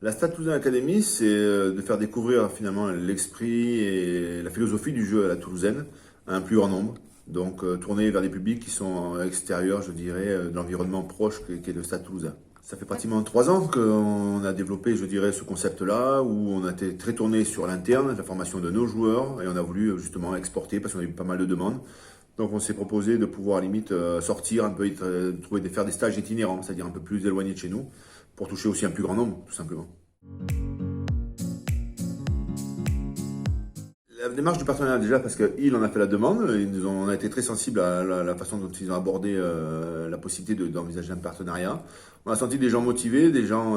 La Stade Toulousain Academy, c'est de faire découvrir finalement l'esprit et la philosophie du jeu à la toulousaine à un plus grand nombre. Donc tourner vers des publics qui sont extérieurs, je dirais, de l'environnement proche qu'est le Stade Toulousain. Ça fait pratiquement 3 ans qu'on a développé, je dirais, ce concept-là, où on a été très tourné sur l'interne, la formation de nos joueurs, et on a voulu justement exporter parce qu'on a eu pas mal de demandes. Donc on s'est proposé de pouvoir limite sortir un peu, faire des stages itinérants, c'est-à-dire un peu plus éloignés de chez nous, pour toucher aussi un plus grand nombre, tout simplement. La démarche du partenariat déjà parce qu'il en a fait la demande, on a été très sensible à la façon dont ils ont abordé la possibilité d'envisager un partenariat. On a senti des gens motivés, des gens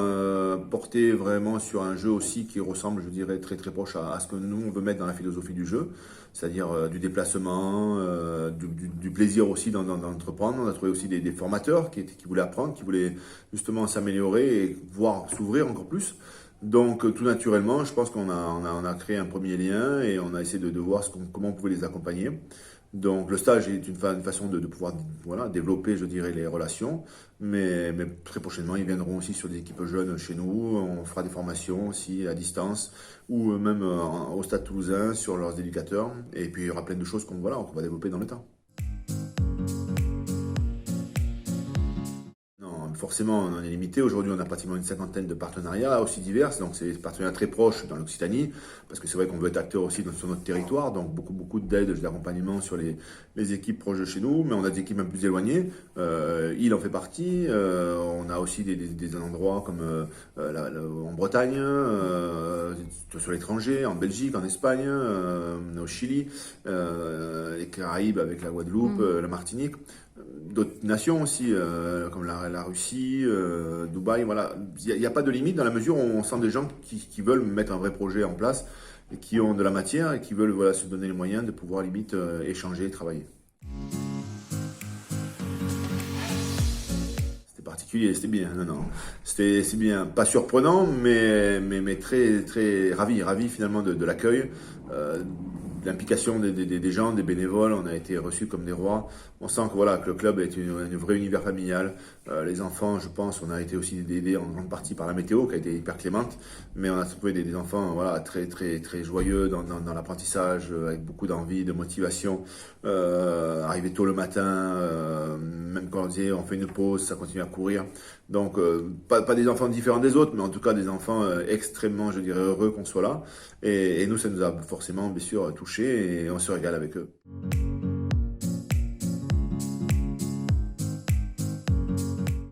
portés vraiment sur un jeu aussi qui ressemble, je dirais, très très proche à ce que nous on veut mettre dans la philosophie du jeu, c'est-à-dire du déplacement, du plaisir aussi d'entreprendre. On a trouvé aussi des formateurs qui voulaient apprendre, qui voulaient justement s'améliorer et pouvoir s'ouvrir encore plus. Donc tout naturellement, je pense qu'on a créé un premier lien et on a essayé de voir comment on pouvait les accompagner. Donc le stage est une façon de pouvoir voilà, développer, je dirais, les relations. Mais très prochainement, ils viendront aussi sur des équipes jeunes chez nous. On fera des formations aussi à distance ou même au Stade Toulousain sur leurs éducateurs. Et puis il y aura plein de choses qu'on va développer dans le temps. Forcément, on est limité. Aujourd'hui, on a pratiquement une cinquantaine de partenariats aussi divers. Donc, c'est des partenariats très proches dans l'Occitanie, parce que c'est vrai qu'on veut être acteur aussi sur notre territoire. Donc, beaucoup d'aides, d'accompagnement sur les équipes proches de chez nous. Mais on a des équipes un peu plus éloignées. Il en fait partie. On a aussi des endroits comme en Bretagne, sur l'étranger, en Belgique, en Espagne, au Chili, les Caraïbes avec la Guadeloupe, la Martinique. D'autres nations aussi, comme la Russie, Dubaï, voilà. Il n'y a pas de limite dans la mesure où on sent des gens qui veulent mettre un vrai projet en place et qui ont de la matière et qui veulent voilà, se donner les moyens de pouvoir limite échanger et travailler. C'était particulier, c'était bien, non. C'est bien, pas surprenant, mais très ravi finalement de l'accueil. L'implication des gens, des bénévoles, on a été reçus comme des rois. On sent que voilà que le club est une vraie univers familial. Les enfants, je pense, on a été aussi aidés en grande partie par la météo qui a été hyper clémente, mais on a trouvé des enfants voilà très joyeux dans l'apprentissage, avec beaucoup d'envie, de motivation. Arriver tôt le matin, même quand on fait une pause, ça continue à courir. Donc pas des enfants différents des autres, mais en tout cas des enfants extrêmement, je dirais, heureux qu'on soit là. Et nous, ça nous a forcément, bien sûr, touchés et on se régale avec eux.